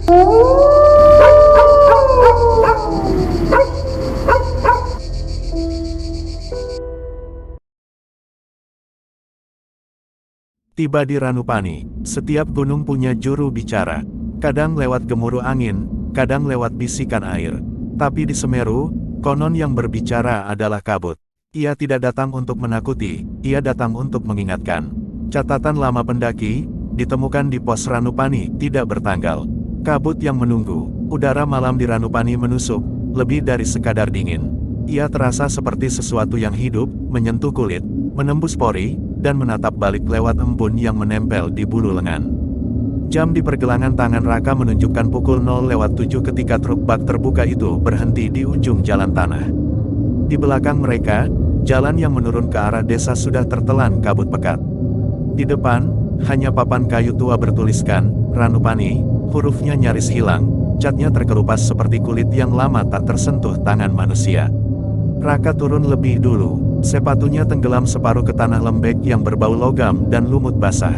Tiba di Ranupani, setiap gunung punya juru bicara. Kadang lewat gemuruh angin, kadang lewat bisikan air. Tapi di Semeru, konon yang berbicara adalah kabut. Ia tidak datang untuk menakuti, ia datang untuk mengingatkan. Catatan lama pendaki, ditemukan di pos Ranupani, tidak bertanggal. Kabut yang menunggu, udara malam di Ranupani menusuk, lebih dari sekadar dingin. Ia terasa seperti sesuatu yang hidup, menyentuh kulit, menembus pori, dan menatap balik lewat embun yang menempel di bulu lengan. Jam di pergelangan tangan Raka menunjukkan pukul 0:07 ketika truk bak terbuka itu berhenti di ujung jalan tanah. Di belakang mereka, jalan yang menurun ke arah desa sudah tertelan kabut pekat. Di depan, hanya papan kayu tua bertuliskan, Ranupani, hurufnya nyaris hilang, catnya terkelupas seperti kulit yang lama tak tersentuh tangan manusia. Raka turun lebih dulu, sepatunya tenggelam separuh ke tanah lembek yang berbau logam dan lumut basah.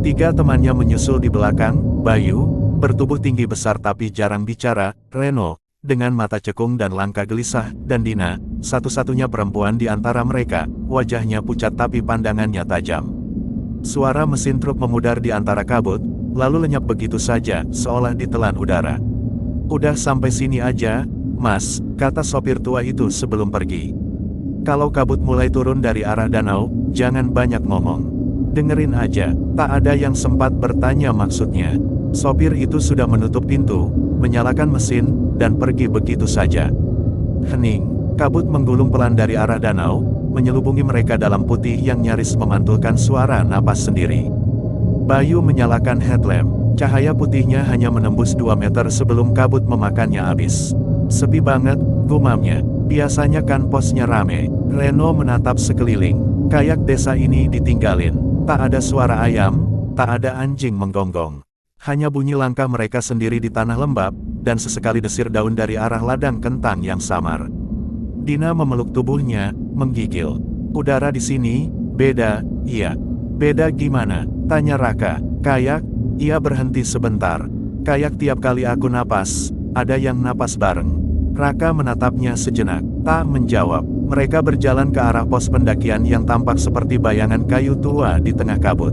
Tiga temannya menyusul di belakang, Bayu, bertubuh tinggi besar tapi jarang bicara, Reno, dengan mata cekung dan langkah gelisah, dan Dina, satu-satunya perempuan di antara mereka, wajahnya pucat tapi pandangannya tajam. Suara mesin truk memudar di antara kabut, lalu lenyap begitu saja, seolah ditelan udara. "Udah sampai sini aja, Mas," kata sopir tua itu sebelum pergi. "Kalau kabut mulai turun dari arah danau, jangan banyak ngomong. Dengerin aja." Tak ada yang sempat bertanya maksudnya. Sopir itu sudah menutup pintu, menyalakan mesin, dan pergi begitu saja. Hening, kabut menggulung pelan dari arah danau, menyelubungi mereka dalam putih yang nyaris memantulkan suara napas sendiri. Bayu menyalakan headlamp, cahaya putihnya hanya menembus 2 meter sebelum kabut memakannya habis. "Sepi banget," gumamnya. "Biasanya kan posnya rame." Reno menatap sekeliling. Kayak desa ini ditinggalin. Tak ada suara ayam, tak ada anjing menggonggong. Hanya bunyi langkah mereka sendiri di tanah lembab, dan sesekali desir daun dari arah ladang kentang yang samar. Dina memeluk tubuhnya, menggigil. "Udara di sini, beda." "Iya. Beda gimana?" tanya Raka. "Kayak," ia berhenti sebentar. "Kayak tiap kali aku napas, ada yang napas bareng." Raka menatapnya sejenak, tak menjawab. Mereka berjalan ke arah pos pendakian yang tampak seperti bayangan kayu tua di tengah kabut.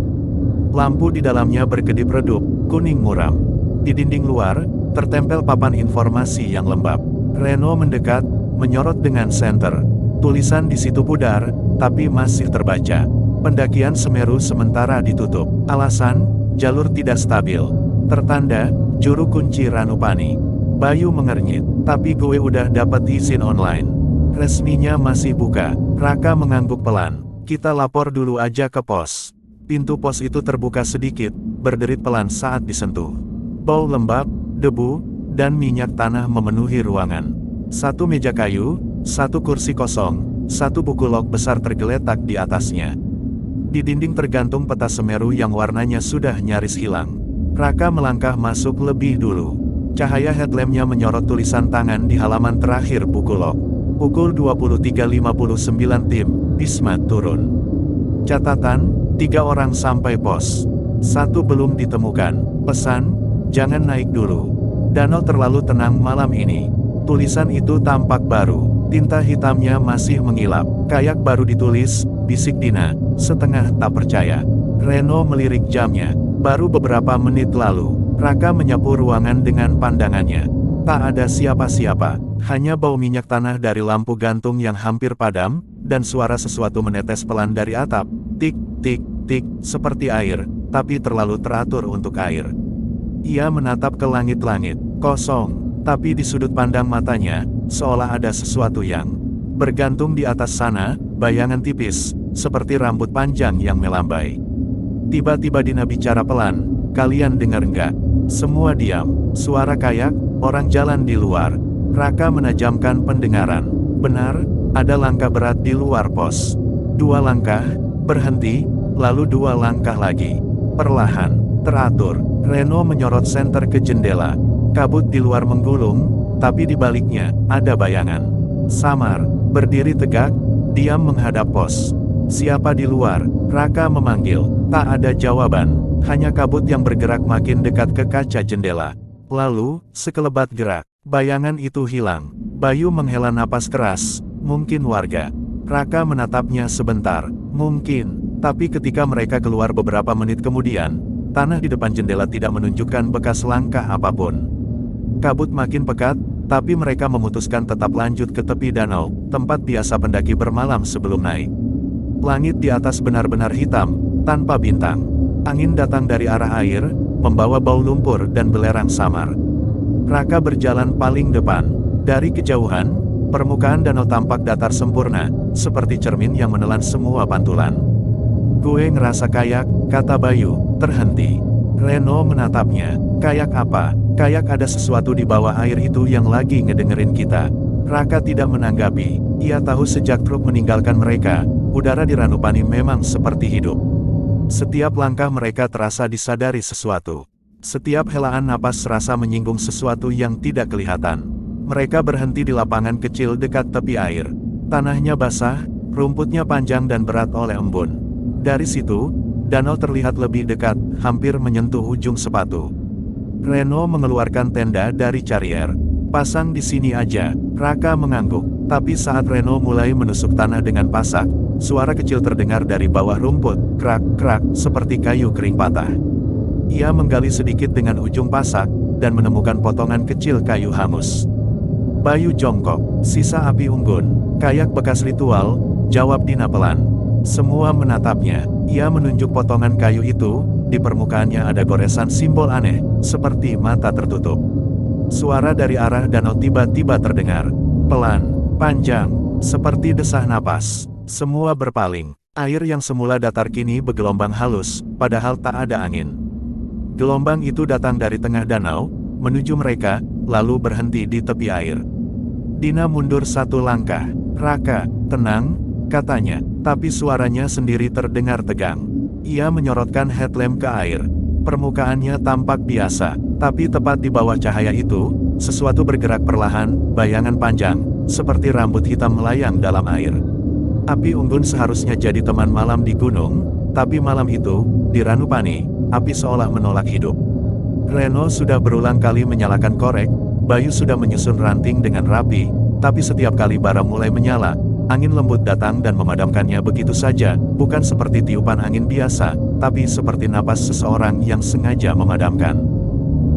Lampu di dalamnya berkedip redup, kuning muram. Di dinding luar, tertempel papan informasi yang lembab. Reno mendekat, menyorot dengan senter. Tulisan di situ pudar, tapi masih terbaca. "Pendakian Semeru sementara ditutup. Alasan, jalur tidak stabil. Tertanda, juru kunci Ranupani." Bayu mengernyit. "Tapi gue udah dapat izin online. Resminya masih buka." Raka mengangguk pelan. "Kita lapor dulu aja ke pos." Pintu pos itu terbuka sedikit, berderit pelan saat disentuh. Bau lembab, debu, dan minyak tanah memenuhi ruangan. Satu meja kayu, satu kursi kosong, satu buku log besar tergeletak di atasnya. Di dinding tergantung peta Semeru yang warnanya sudah nyaris hilang. Raka melangkah masuk lebih dulu. Cahaya headlampnya menyorot tulisan tangan di halaman terakhir buku log. Pukul 23.59 tim, Bisma turun. Catatan, 3 orang sampai pos. 1 belum ditemukan. Pesan, jangan naik dulu. Danau terlalu tenang malam ini. Tulisan itu tampak baru. Tinta hitamnya masih mengilap. "Kayak baru ditulis," bisik Dina, setengah tak percaya. Reno melirik jamnya. "Baru beberapa menit lalu." Raka menyapu ruangan dengan pandangannya. Tak ada siapa-siapa, hanya bau minyak tanah dari lampu gantung yang hampir padam, dan suara sesuatu menetes pelan dari atap. Tik, tik, tik, seperti air, tapi terlalu teratur untuk air. Ia menatap ke langit-langit, kosong, tapi di sudut pandang matanya, seolah ada sesuatu yang bergantung di atas sana, bayangan tipis, seperti rambut panjang yang melambai. Tiba-tiba Dina bicara pelan, "Kalian dengar nggak?" Semua diam. Suara kayak orang jalan di luar. Raka menajamkan pendengaran. Benar, ada langkah berat di luar pos. 2 langkah, berhenti, lalu 2 langkah lagi. Perlahan, teratur. Reno menyorot senter ke jendela. Kabut di luar menggulung, tapi di baliknya ada bayangan. Samar, berdiri tegak, diam menghadap pos. "Siapa di luar?" Raka memanggil. Tak ada jawaban, hanya kabut yang bergerak makin dekat ke kaca jendela. Lalu, sekelebat gerak, bayangan itu hilang. Bayu menghela napas keras, mungkin warga. Raka menatapnya sebentar, mungkin. Tapi ketika mereka keluar beberapa menit kemudian, tanah di depan jendela tidak menunjukkan bekas langkah apapun. Kabut makin pekat, tapi mereka memutuskan tetap lanjut ke tepi danau, tempat biasa pendaki bermalam sebelum naik. Langit di atas benar-benar hitam, tanpa bintang. Angin datang dari arah air, membawa bau lumpur dan belerang samar. Raka berjalan paling depan. Dari kejauhan, permukaan danau tampak datar sempurna, seperti cermin yang menelan semua pantulan. "Gue ngerasa kayak," kata Bayu, terhenti. Reno menatapnya. "Kayak apa?" "Kayak ada sesuatu di bawah air itu yang lagi ngedengerin kita." Raka tidak menanggapi. Ia tahu sejak truk meninggalkan mereka, udara di Ranupani memang seperti hidup. Setiap langkah mereka terasa disadari sesuatu. Setiap helaan napas serasa menyinggung sesuatu yang tidak kelihatan. Mereka berhenti di lapangan kecil dekat tepi air. Tanahnya basah, rumputnya panjang dan berat oleh embun. Dari situ, danau terlihat lebih dekat, hampir menyentuh ujung sepatu. Reno mengeluarkan tenda dari carrier. "Pasang di sini aja," Raka mengangguk. Tapi saat Reno mulai menusuk tanah dengan pasak, suara kecil terdengar dari bawah rumput, krak-krak, seperti kayu kering patah. Ia menggali sedikit dengan ujung pasak, dan menemukan potongan kecil kayu hangus. Bayu jongkok, "Sisa api unggun, kayak bekas ritual," jawab Dina pelan. Semua menatapnya. Ia menunjuk potongan kayu itu, di permukaannya ada goresan simbol aneh, seperti mata tertutup. Suara dari arah danau tiba-tiba terdengar. Pelan, panjang, seperti desah napas. Semua berpaling. Air yang semula datar kini bergelombang halus, padahal tak ada angin. Gelombang itu datang dari tengah danau, menuju mereka, lalu berhenti di tepi air. Dina mundur satu langkah. "Raka, tenang," katanya, tapi suaranya sendiri terdengar tegang. Ia menyorotkan headlamp ke air. Permukaannya tampak biasa, tapi tepat di bawah cahaya itu, sesuatu bergerak perlahan, bayangan panjang, seperti rambut hitam melayang dalam air. Api unggun seharusnya jadi teman malam di gunung, tapi malam itu, di Ranupani, api seolah menolak hidup. Reno sudah berulang kali menyalakan korek, Bayu sudah menyusun ranting dengan rapi, tapi setiap kali bara mulai menyala, angin lembut datang dan memadamkannya begitu saja, bukan seperti tiupan angin biasa, tapi seperti napas seseorang yang sengaja memadamkan.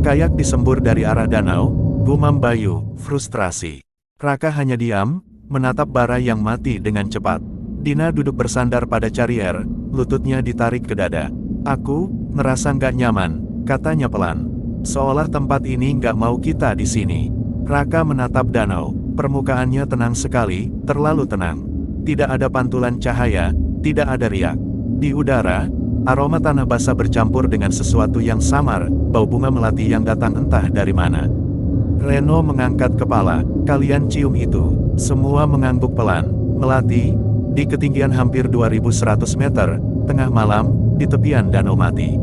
"Kayak disembur dari arah danau," gumam Bayu, frustrasi. Raka hanya diam, menatap bara yang mati dengan cepat. Dina duduk bersandar pada carrier, lututnya ditarik ke dada. "Aku ngerasa nggak nyaman," katanya pelan. "Seolah tempat ini nggak mau kita di sini." Raka menatap danau. Permukaannya tenang sekali, terlalu tenang. Tidak ada pantulan cahaya, tidak ada riak. Di udara, aroma tanah basah bercampur dengan sesuatu yang samar, bau bunga melati yang datang entah dari mana. Reno mengangkat kepala. "Kalian cium itu?" Semua mengangguk pelan. "Melati, di ketinggian hampir 2100 meter, tengah malam, di tepian danau mati."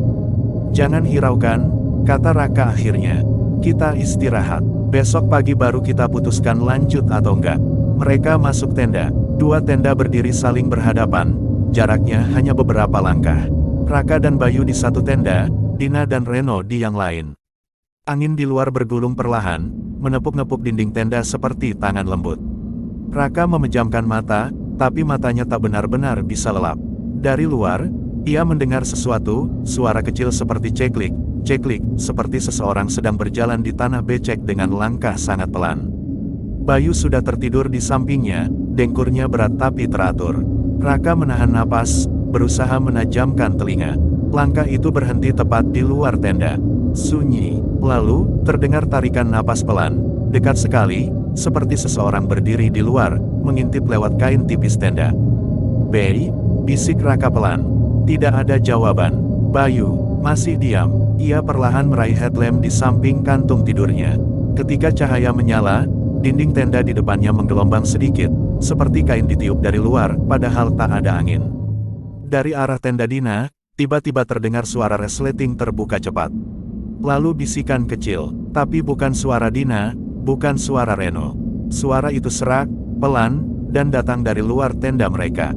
"Jangan hiraukan," kata Raka akhirnya. "Kita istirahat. Besok pagi baru kita putuskan lanjut atau enggak." Mereka masuk tenda. Dua tenda berdiri saling berhadapan, jaraknya hanya beberapa langkah. Raka dan Bayu di satu tenda, Dina dan Reno di yang lain. Angin di luar bergulung perlahan, menepuk-nepuk dinding tenda seperti tangan lembut. Raka memejamkan mata, tapi matanya tak benar-benar bisa lelap. Dari luar, ia mendengar sesuatu, suara kecil seperti ceklik, ceklik, seperti seseorang sedang berjalan di tanah becek dengan langkah sangat pelan. Bayu sudah tertidur di sampingnya, dengkurnya berat tapi teratur. Raka menahan napas, berusaha menajamkan telinga. Langkah itu berhenti tepat di luar tenda. Sunyi. Lalu, terdengar tarikan napas pelan, dekat sekali, seperti seseorang berdiri di luar, mengintip lewat kain tipis tenda. "Bei," bisik Raka pelan. Tidak ada jawaban. Bayu masih diam. Ia perlahan meraih headlamp di samping kantung tidurnya. Ketika cahaya menyala, dinding tenda di depannya menggelombang sedikit, seperti kain ditiup dari luar, padahal tak ada angin. Dari arah tenda Dina, tiba-tiba terdengar suara resleting terbuka cepat. Lalu bisikan kecil, tapi bukan suara Dina, bukan suara Reno. Suara itu serak, pelan, dan datang dari luar tenda mereka.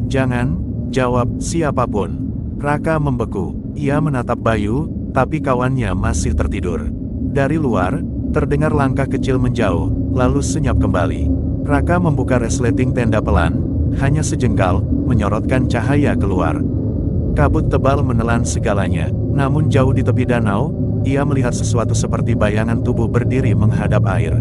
"Jangan," jawab siapapun. Raka membeku. Ia menatap Bayu, tapi kawannya masih tertidur. Dari luar, terdengar langkah kecil menjauh, lalu senyap kembali. Raka membuka resleting tenda pelan, hanya sejengkal, menyorotkan cahaya keluar. Kabut tebal menelan segalanya, namun jauh di tepi danau, ia melihat sesuatu seperti bayangan tubuh berdiri menghadap air.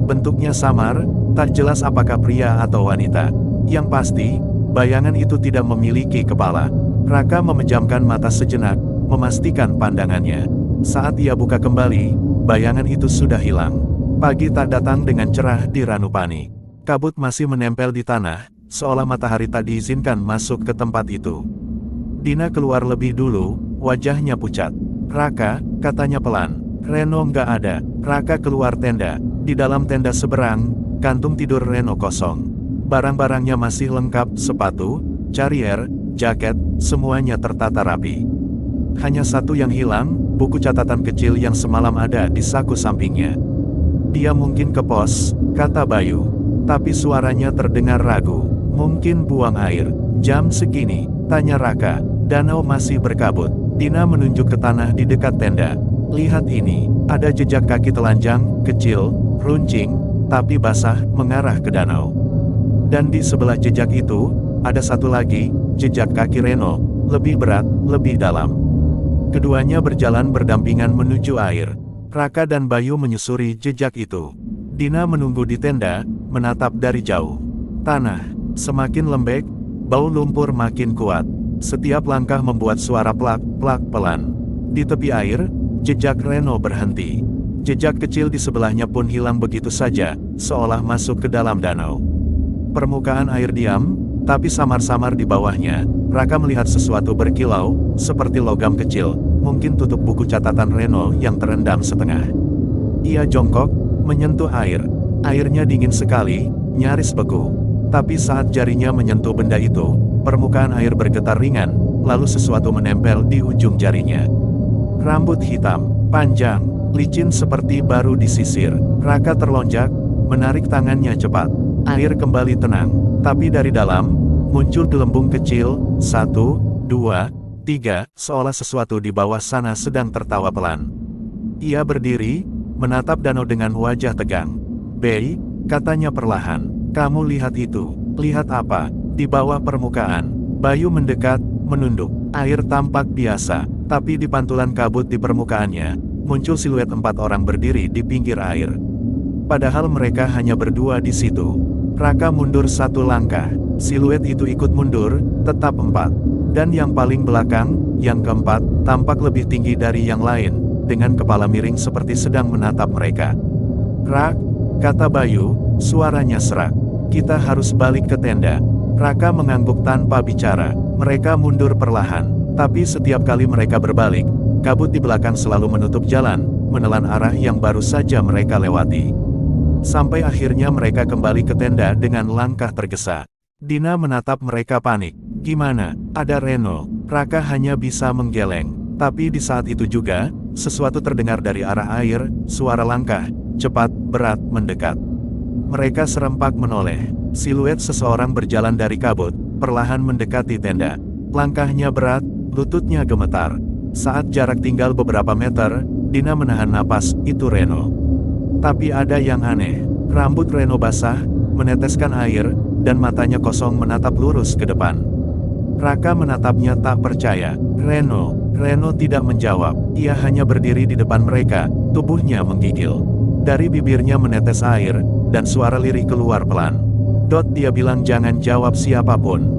Bentuknya samar, tak jelas apakah pria atau wanita. Yang pasti, bayangan itu tidak memiliki kepala. Raka memejamkan mata sejenak, memastikan pandangannya. Saat ia buka kembali, bayangan itu sudah hilang. Pagi tak datang dengan cerah di Ranupani. Kabut masih menempel di tanah, seolah matahari tak diizinkan masuk ke tempat itu. Dina keluar lebih dulu, wajahnya pucat. "Raka," katanya pelan. "Reno nggak ada." Raka keluar tenda. Di dalam tenda seberang, kantung tidur Reno kosong. Barang-barangnya masih lengkap, sepatu, carrier, jaket, semuanya tertata rapi. Hanya satu yang hilang, buku catatan kecil yang semalam ada di saku sampingnya. "Dia mungkin ke pos," kata Bayu. Tapi suaranya terdengar ragu. "Mungkin buang air." "Jam segini?" tanya Raka. "Danau masih berkabut." Dina menunjuk ke tanah di dekat tenda. "Lihat ini, ada jejak kaki telanjang, kecil, runcing, tapi basah, mengarah ke danau. Dan di sebelah jejak itu, ada satu lagi, jejak kaki Reno, lebih berat, lebih dalam." Keduanya berjalan berdampingan menuju air. Raka dan Bayu menyusuri jejak itu. Dina menunggu di tenda, menatap dari jauh. Tanah semakin lembek, bau lumpur makin kuat. Setiap langkah membuat suara plak-plak pelan. Di tepi air, jejak Reno berhenti. Jejak kecil di sebelahnya pun hilang begitu saja, seolah masuk ke dalam danau. Permukaan air diam, tapi samar-samar di bawahnya, Raka melihat sesuatu berkilau, seperti logam kecil, mungkin tutup buku catatan Reno yang terendam setengah. Ia jongkok, menyentuh air. Airnya dingin sekali, nyaris beku. Tapi saat jarinya menyentuh benda itu, permukaan air bergetar ringan, lalu sesuatu menempel di ujung jarinya. Rambut hitam, panjang, licin seperti baru disisir. Raka terlonjak, menarik tangannya cepat. Air kembali tenang, tapi dari dalam, muncul gelembung kecil, 1, 2, 3, seolah sesuatu di bawah sana sedang tertawa pelan. Ia berdiri, menatap danau dengan wajah tegang. "Bei," katanya perlahan, "kamu lihat itu." "Lihat apa?" "Di bawah permukaan." Bayu mendekat, menunduk. Air tampak biasa, tapi di pantulan kabut di permukaannya, muncul siluet 4 orang berdiri di pinggir air. Padahal mereka hanya berdua di situ. Raka mundur 1 langkah. Siluet itu ikut mundur, tetap 4. Dan yang paling belakang, yang keempat, tampak lebih tinggi dari yang lain, dengan kepala miring seperti sedang menatap mereka. "Rak," kata Bayu, suaranya serak. "Kita harus balik ke tenda." Raka mengangguk tanpa bicara. Mereka mundur perlahan, tapi setiap kali mereka berbalik, kabut di belakang selalu menutup jalan, menelan arah yang baru saja mereka lewati. Sampai akhirnya mereka kembali ke tenda dengan langkah tergesa. Dina menatap mereka panik. "Gimana? Ada Reno?" Raka hanya bisa menggeleng. Tapi di saat itu juga, sesuatu terdengar dari arah air, suara langkah, cepat, berat, mendekat. Mereka serempak menoleh. Siluet seseorang berjalan dari kabut, perlahan mendekati tenda. Langkahnya berat, lututnya gemetar. Saat jarak tinggal beberapa meter, Dina menahan napas, itu Reno. Tapi ada yang aneh. Rambut Reno basah, meneteskan air, dan matanya kosong menatap lurus ke depan. Raka menatapnya tak percaya. Reno tidak menjawab. Ia hanya berdiri di depan mereka, tubuhnya menggigil. Dari bibirnya menetes air, dan suara lirih keluar pelan. Dia bilang jangan jawab siapapun.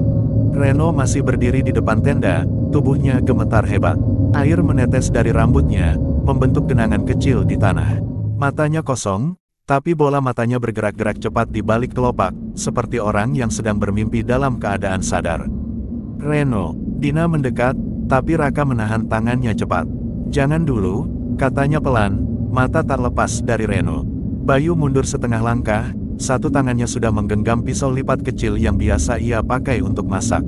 Reno masih berdiri di depan tenda, tubuhnya gemetar hebat. Air menetes dari rambutnya, membentuk genangan kecil di tanah. Matanya kosong, tapi bola matanya bergerak-gerak cepat di balik kelopak, seperti orang yang sedang bermimpi dalam keadaan sadar. "Reno." Dina mendekat, tapi Raka menahan tangannya cepat. "Jangan dulu," katanya pelan, mata tak lepas dari Reno. Bayu mundur setengah langkah, satu tangannya sudah menggenggam pisau lipat kecil yang biasa ia pakai untuk masak.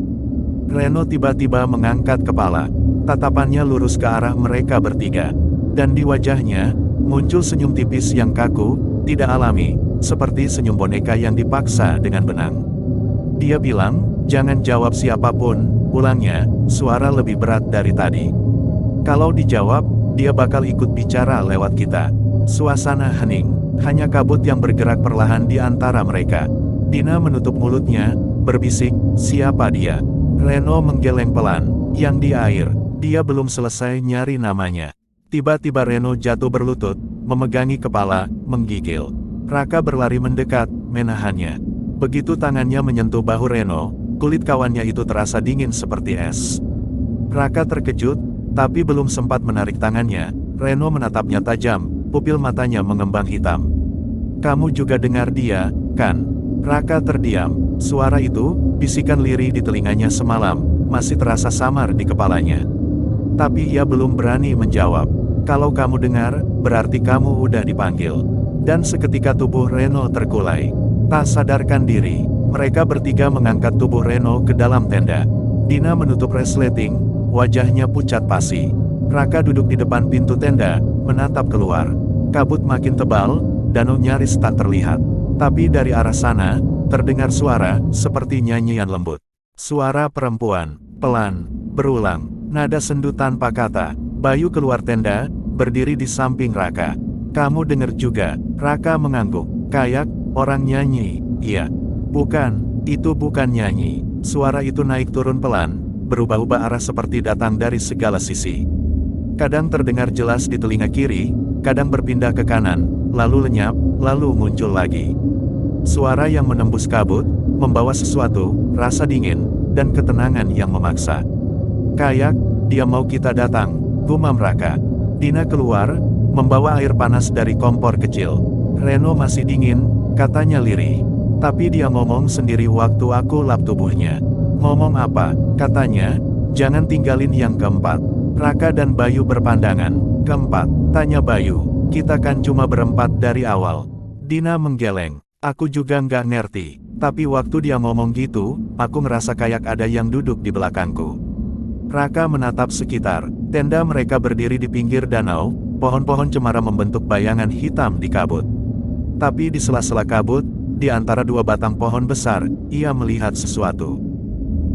Reno tiba-tiba mengangkat kepala, tatapannya lurus ke arah mereka bertiga. Dan di wajahnya, muncul senyum tipis yang kaku, tidak alami, seperti senyum boneka yang dipaksa dengan benang. Dia bilang, "Jangan jawab siapapun," ulangnya, suara lebih berat dari tadi. "Kalau dijawab, dia bakal ikut bicara lewat kita. Suasana hening, hanya kabut yang bergerak perlahan di antara mereka. Dina menutup mulutnya, berbisik, siapa dia? Reno menggeleng pelan, yang di air. Dia belum selesai nyari namanya. Tiba-tiba Reno jatuh berlutut, memegangi kepala, menggigil. Raka berlari mendekat, menahannya. Begitu tangannya menyentuh bahu Reno, kulit kawannya itu terasa dingin seperti es. Raka terkejut, tapi belum sempat menarik tangannya. Reno menatapnya tajam, pupil matanya mengembang hitam. Kamu juga dengar dia, kan? Raka terdiam. Suara itu, bisikan lirih di telinganya semalam, masih terasa samar di kepalanya. Tapi ia belum berani menjawab. Kalau kamu dengar, berarti kamu udah dipanggil. Dan seketika tubuh Reno terkulai. Tak sadarkan diri, mereka bertiga mengangkat tubuh Reno ke dalam tenda. Dina menutup resleting, wajahnya pucat pasi. Raka duduk di depan pintu tenda, menatap keluar. Kabut makin tebal, danau nyaris tak terlihat. Tapi dari arah sana, terdengar suara, seperti nyanyian lembut. Suara perempuan, pelan, berulang, nada sendu tanpa kata. Bayu keluar tenda, berdiri di samping Raka. Kamu dengar juga? Raka mengangguk. Kayak, orang nyanyi. Iya. Bukan, itu bukan nyanyi. Suara itu naik turun pelan, berubah-ubah arah seperti datang dari segala sisi. Kadang terdengar jelas di telinga kiri, kadang berpindah ke kanan, lalu lenyap, lalu muncul lagi. Suara yang menembus kabut, membawa sesuatu, rasa dingin, dan ketenangan yang memaksa. Kayak, dia mau kita datang, gumam Raka. Dina keluar, membawa air panas dari kompor kecil. Reno masih dingin, katanya lirih. Tapi dia ngomong sendiri waktu aku lap tubuhnya. Ngomong apa? Katanya, jangan tinggalin yang keempat. Raka dan Bayu berpandangan. Keempat, tanya Bayu. Kita kan cuma berempat dari awal. Dina menggeleng. Aku juga nggak ngerti. Tapi waktu dia ngomong gitu, aku ngerasa kayak ada yang duduk di belakangku. Raka menatap sekitar. Tenda mereka berdiri di pinggir danau, pohon-pohon cemara membentuk bayangan hitam di kabut. Tapi di sela-sela kabut, di antara dua batang pohon besar, ia melihat sesuatu.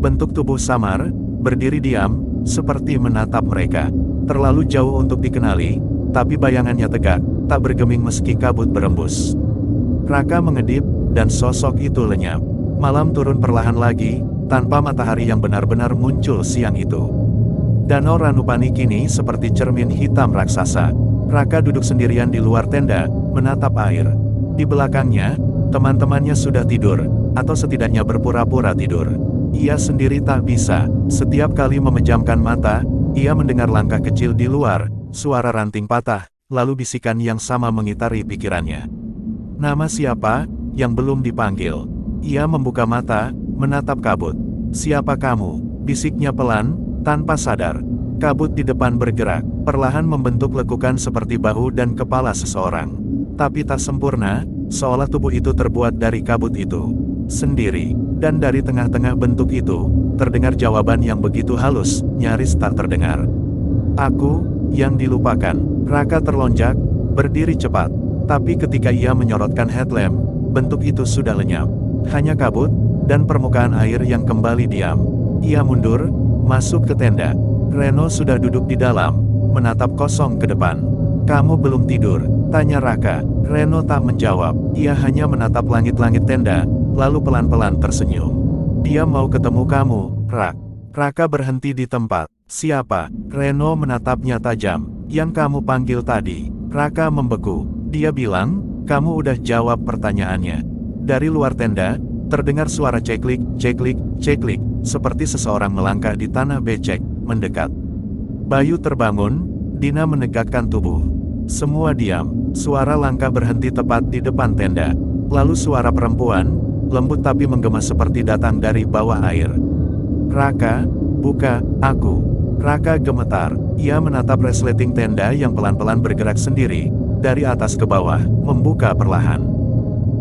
Bentuk tubuh samar, berdiri diam, seperti menatap mereka. Terlalu jauh untuk dikenali, tapi bayangannya tegak, tak bergeming meski kabut berembus. Raka mengedip, dan sosok itu lenyap. Malam turun perlahan lagi, tanpa matahari yang benar-benar muncul siang itu. Danau Ranupani kini seperti cermin hitam raksasa. Raka duduk sendirian di luar tenda, menatap air. Di belakangnya, teman-temannya sudah tidur, atau setidaknya berpura-pura tidur. Ia sendiri tak bisa. Setiap kali memejamkan mata, ia mendengar langkah kecil di luar, suara ranting patah, lalu bisikan yang sama mengitari pikirannya. Nama siapa, yang belum dipanggil? Ia membuka mata, menatap kabut. Siapa kamu? Bisiknya pelan, tanpa sadar. Kabut di depan bergerak, perlahan membentuk lekukan seperti bahu dan kepala seseorang. Tapi tak sempurna, seolah tubuh itu terbuat dari kabut itu sendiri. Dan dari tengah-tengah bentuk itu, terdengar jawaban yang begitu halus, nyaris tak terdengar. Aku, yang dilupakan. Raka terlonjak, berdiri cepat. Tapi ketika ia menyorotkan headlamp, bentuk itu sudah lenyap. Hanya kabut, dan permukaan air yang kembali diam. Ia mundur, masuk ke tenda. Reno sudah duduk di dalam, menatap kosong ke depan. Kamu belum tidur? Tanya Raka. Reno tak menjawab, ia hanya menatap langit-langit tenda, lalu pelan-pelan tersenyum. Dia mau ketemu kamu, Rak. Raka berhenti di tempat. Siapa? Reno menatapnya tajam. Yang kamu panggil tadi. Raka membeku. Dia bilang, kamu udah jawab pertanyaannya. Dari luar tenda, terdengar suara ceklik, ceklik, ceklik, seperti seseorang melangkah di tanah becek, mendekat. Bayu terbangun, Dina menegakkan tubuh. Semua diam. Suara langkah berhenti tepat di depan tenda. Lalu suara perempuan, lembut tapi menggema seperti datang dari bawah air. Raka, buka, aku. Raka gemetar. Ia menatap resleting tenda yang pelan-pelan bergerak sendiri, dari atas ke bawah, membuka perlahan.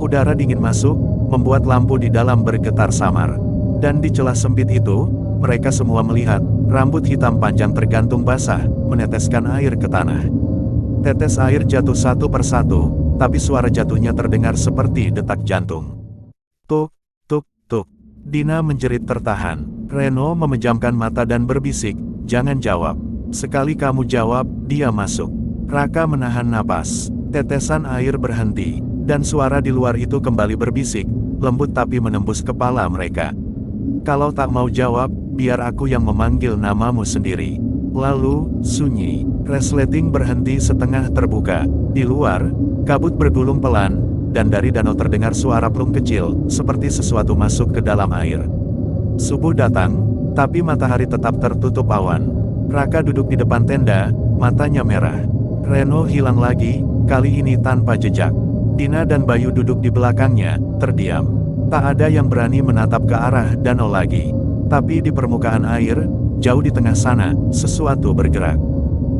Udara dingin masuk, membuat lampu di dalam bergetar samar. Dan di celah sempit itu, mereka semua melihat, rambut hitam panjang tergantung basah, meneteskan air ke tanah. Tetes air jatuh satu persatu, tapi suara jatuhnya terdengar seperti detak jantung. Tuk, tuk, tuk. Dina menjerit tertahan. Reno memejamkan mata dan berbisik, jangan jawab. Sekali kamu jawab, dia masuk. Raka menahan napas. Tetesan air berhenti, dan suara di luar itu kembali berbisik, lembut tapi menembus kepala mereka. Kalau tak mau jawab, biar aku yang memanggil namamu sendiri. Lalu, sunyi. Resleting berhenti setengah terbuka. Di luar, kabut bergulung pelan, dan dari danau terdengar suara plung kecil, seperti sesuatu masuk ke dalam air. Subuh datang, tapi matahari tetap tertutup awan. Raka duduk di depan tenda, matanya merah. Reno hilang lagi, kali ini tanpa jejak. Dina dan Bayu duduk di belakangnya, terdiam. Tak ada yang berani menatap ke arah danau lagi. Tapi di permukaan air, jauh di tengah sana, sesuatu bergerak.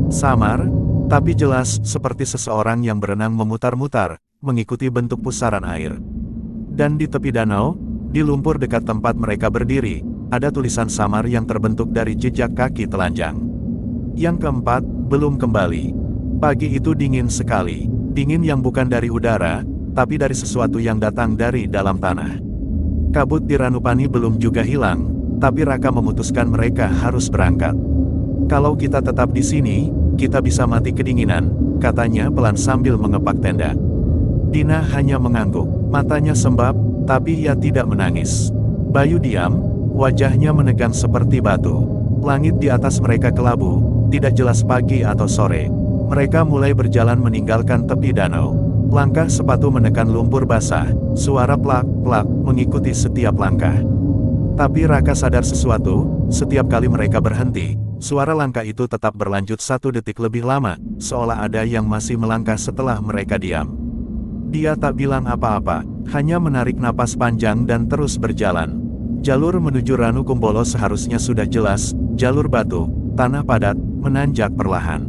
Samar, tapi jelas seperti seseorang yang berenang memutar-mutar, mengikuti bentuk pusaran air. Dan di tepi danau, di lumpur dekat tempat mereka berdiri, ada tulisan samar yang terbentuk dari jejak kaki telanjang. Yang keempat, belum kembali. Pagi itu dingin sekali. Dingin yang bukan dari udara, tapi dari sesuatu yang datang dari dalam tanah. Kabut di Ranupani belum juga hilang, tapi Raka memutuskan mereka harus berangkat. Kalau kita tetap di sini, kita bisa mati kedinginan, katanya pelan sambil mengepak tenda. Dina hanya mengangguk, matanya sembab, tapi ia tidak menangis. Bayu diam, wajahnya menegang seperti batu. Langit di atas mereka kelabu, tidak jelas pagi atau sore. Mereka mulai berjalan meninggalkan tepi danau. Langkah sepatu menekan lumpur basah, suara plak-plak mengikuti setiap langkah. Tapi Raka sadar sesuatu, setiap kali mereka berhenti, suara langkah itu tetap berlanjut 1 detik lebih lama, seolah ada yang masih melangkah setelah mereka diam. Dia tak bilang apa-apa, hanya menarik napas panjang dan terus berjalan. Jalur menuju Ranukumbolo seharusnya sudah jelas, jalur batu, tanah padat, menanjak perlahan.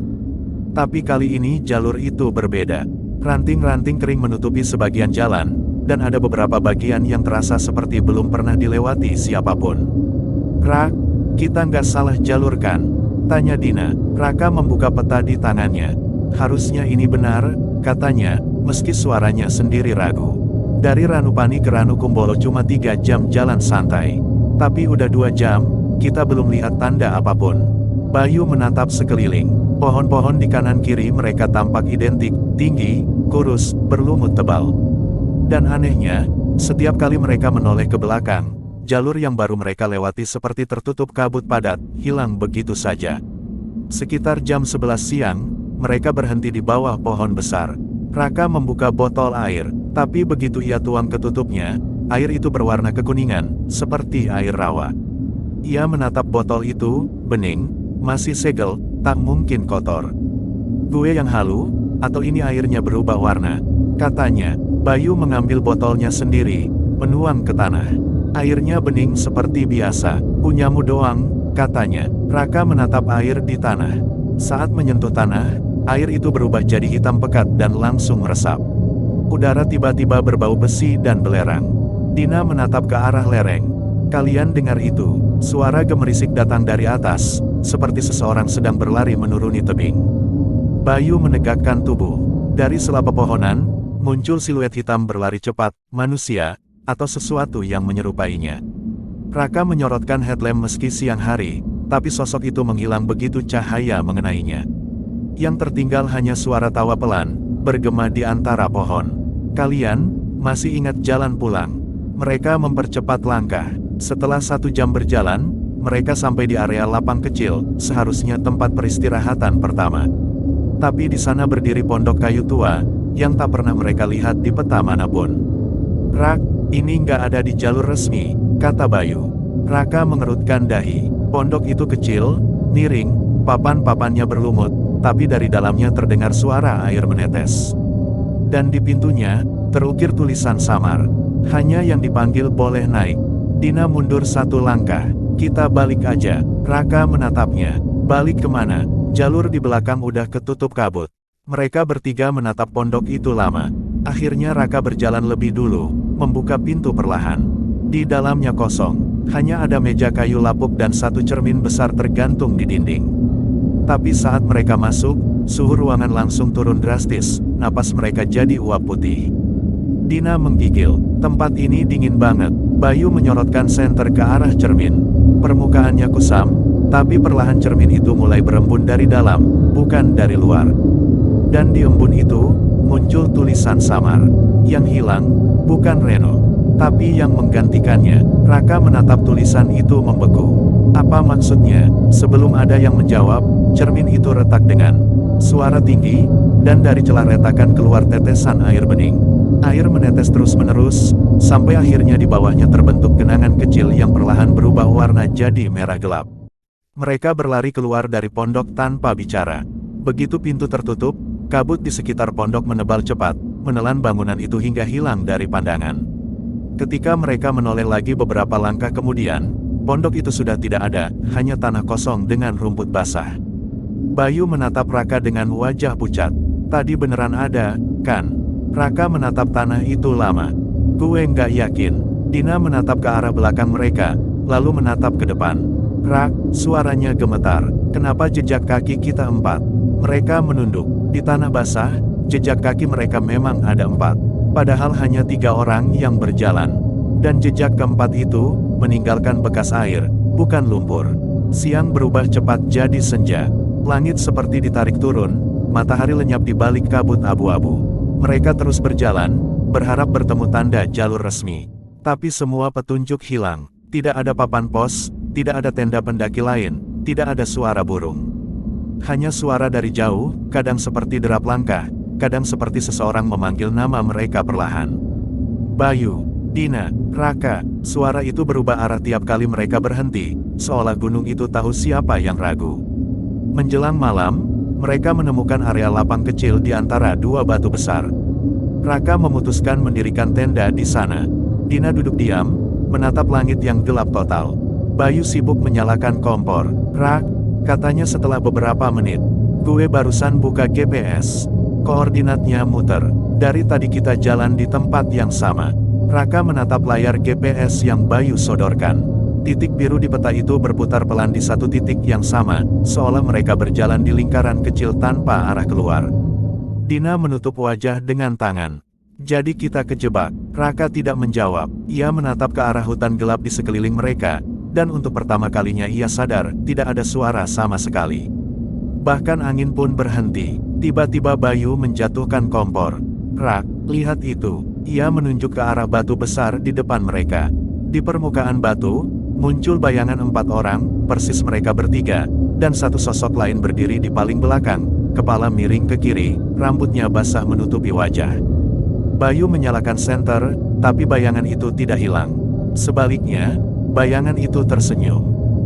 Tapi kali ini jalur itu berbeda. Ranting-ranting kering menutupi sebagian jalan, dan ada beberapa bagian yang terasa seperti belum pernah dilewati siapapun. Rak, kita nggak salah jalur kan? Tanya Dina. Raka membuka peta di tangannya. Harusnya ini benar, katanya, meski suaranya sendiri ragu. Dari Ranupani ke Ranukumbolo cuma 3 jam jalan santai. Tapi udah 2 jam, kita belum lihat tanda apapun. Bayu menatap sekeliling. Pohon-pohon di kanan kiri mereka tampak identik, tinggi, kurus, berlumut tebal. Dan anehnya, setiap kali mereka menoleh ke belakang, jalur yang baru mereka lewati seperti tertutup kabut padat, hilang begitu saja. Sekitar jam 11 siang, mereka berhenti di bawah pohon besar. Raka membuka botol air, tapi begitu ia tuang ke tutupnya, air itu berwarna kekuningan, seperti air rawa. Ia menatap botol itu, bening, masih segel, tak mungkin kotor. Gue yang halu, atau ini airnya berubah warna? Katanya. Bayu mengambil botolnya sendiri, menuang ke tanah. Airnya bening seperti biasa. Punyamu doang, katanya. Raka menatap air di tanah. Saat menyentuh tanah, air itu berubah jadi hitam pekat dan langsung meresap. Udara tiba-tiba berbau besi dan belerang. Dina menatap ke arah lereng. Kalian dengar itu? Suara gemerisik datang dari atas, seperti seseorang sedang berlari menuruni tebing. Bayu menegakkan tubuh. Dari sela pepohonan, muncul siluet hitam berlari cepat, manusia, atau sesuatu yang menyerupainya. Raka menyorotkan headlamp meski siang hari, tapi sosok itu menghilang begitu cahaya mengenainya. Yang tertinggal hanya suara tawa pelan, bergema di antara pohon. Kalian, masih ingat jalan pulang? Mereka mempercepat langkah. Setelah 1 jam berjalan, mereka sampai di area lapang kecil, seharusnya tempat peristirahatan pertama. Tapi di sana berdiri pondok kayu tua, yang tak pernah mereka lihat di peta manapun. Rak, ini nggak ada di jalur resmi, kata Bayu. Raka mengerutkan dahi. Pondok itu kecil, miring, papan-papannya berlumut, tapi dari dalamnya terdengar suara air menetes. Dan di pintunya, terukir tulisan samar. Hanya yang dipanggil boleh naik. Dina mundur 1 langkah. Kita balik aja. Raka menatapnya. Balik kemana? Jalur di belakang udah ketutup kabut. Mereka bertiga menatap pondok itu lama. Akhirnya Raka berjalan lebih dulu, membuka pintu perlahan. Di dalamnya kosong, hanya ada meja kayu lapuk dan 1 cermin besar tergantung di dinding. Tapi saat mereka masuk, suhu ruangan langsung turun drastis, napas mereka jadi uap putih. Dina menggigil, tempat ini dingin banget. Bayu menyorotkan senter ke arah cermin. Permukaannya kusam, Tapi perlahan cermin itu mulai berembun dari dalam, bukan dari luar. Dan di embun itu, muncul tulisan samar. Yang hilang, bukan Reno, tapi yang menggantikannya. Raka menatap tulisan itu membeku. Apa maksudnya? Sebelum ada yang menjawab, cermin itu retak dengan suara tinggi, dan dari celah retakan keluar tetesan air bening. Air menetes terus-menerus, sampai akhirnya di bawahnya terbentuk genangan kecil yang perlahan berubah warna jadi merah gelap. Mereka berlari keluar dari pondok tanpa bicara. Begitu pintu tertutup, kabut di sekitar pondok menebal cepat, menelan bangunan itu hingga hilang dari pandangan. Ketika mereka menoleh lagi beberapa langkah kemudian, pondok itu sudah tidak ada, hanya tanah kosong dengan rumput basah. Bayu menatap Raka dengan wajah pucat. Tadi beneran ada, kan? Raka menatap tanah itu lama. Gue nggak yakin. Dina menatap ke arah belakang mereka, lalu menatap ke depan. Rak, suaranya gemetar. Kenapa jejak kaki kita 4? Mereka menunduk. Di tanah basah, jejak kaki mereka memang ada 4. Padahal hanya 3 orang yang berjalan. Dan jejak keempat itu, meninggalkan bekas air, bukan lumpur. Siang berubah cepat jadi senja. Langit seperti ditarik turun, matahari lenyap di balik kabut abu-abu. Mereka terus berjalan, berharap bertemu tanda jalur resmi. Tapi semua petunjuk hilang. Tidak ada papan pos, tidak ada tenda pendaki lain, tidak ada suara burung. Hanya suara dari jauh, kadang seperti derap langkah, kadang seperti seseorang memanggil nama mereka perlahan. Bayu, Dina, Raka, suara itu berubah arah tiap kali mereka berhenti, seolah gunung itu tahu siapa yang ragu. Menjelang malam, mereka menemukan area lapang kecil di antara 2 batu besar. Raka memutuskan mendirikan tenda di sana. Dina duduk diam, menatap langit yang gelap total. Bayu sibuk menyalakan kompor. Rak, katanya setelah beberapa menit. Gue barusan buka GPS. Koordinatnya muter. Dari tadi kita jalan di tempat yang sama. Raka menatap layar GPS yang Bayu sodorkan. Titik biru di peta itu berputar pelan di satu titik yang sama, seolah mereka berjalan di lingkaran kecil tanpa arah keluar. Dina menutup wajah dengan tangan. Jadi kita kejebak. Raka tidak menjawab. Ia menatap ke arah hutan gelap di sekeliling mereka, dan untuk pertama kalinya ia sadar, tidak ada suara sama sekali. Bahkan angin pun berhenti. Tiba-tiba Bayu menjatuhkan kompor. Rak, lihat itu. Ia menunjuk ke arah batu besar di depan mereka. Di permukaan batu, muncul bayangan 4 orang, persis mereka bertiga, dan satu sosok lain berdiri di paling belakang, kepala miring ke kiri, rambutnya basah menutupi wajah. Bayu menyalakan senter, tapi bayangan itu tidak hilang. Sebaliknya, bayangan itu tersenyum.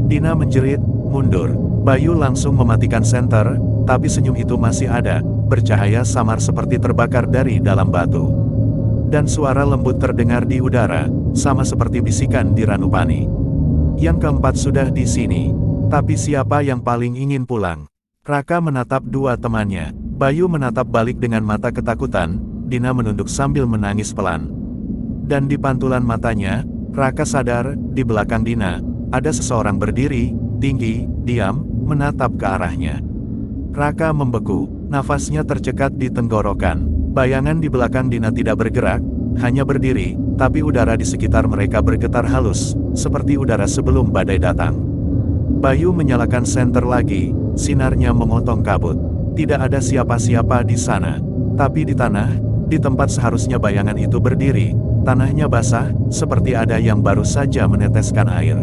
Dina menjerit, mundur. Bayu langsung mematikan senter, tapi senyum itu masih ada, bercahaya samar seperti terbakar dari dalam batu. Dan suara lembut terdengar di udara, sama seperti bisikan di Ranupani. Yang keempat sudah di sini. Tapi siapa yang paling ingin pulang? Raka menatap 2 temannya. Bayu menatap balik dengan mata ketakutan, Dina menunduk sambil menangis pelan. Dan di pantulan matanya, Raka sadar, di belakang Dina, ada seseorang berdiri, tinggi, diam, menatap ke arahnya. Raka membeku, nafasnya tercekat di tenggorokan. Bayangan di belakang Dina tidak bergerak, hanya berdiri, tapi udara di sekitar mereka bergetar halus, seperti udara sebelum badai datang. Bayu menyalakan senter lagi, sinarnya memotong kabut. Tidak ada siapa-siapa di sana. Tapi di tanah, di tempat seharusnya bayangan itu berdiri, tanahnya basah, seperti ada yang baru saja meneteskan air.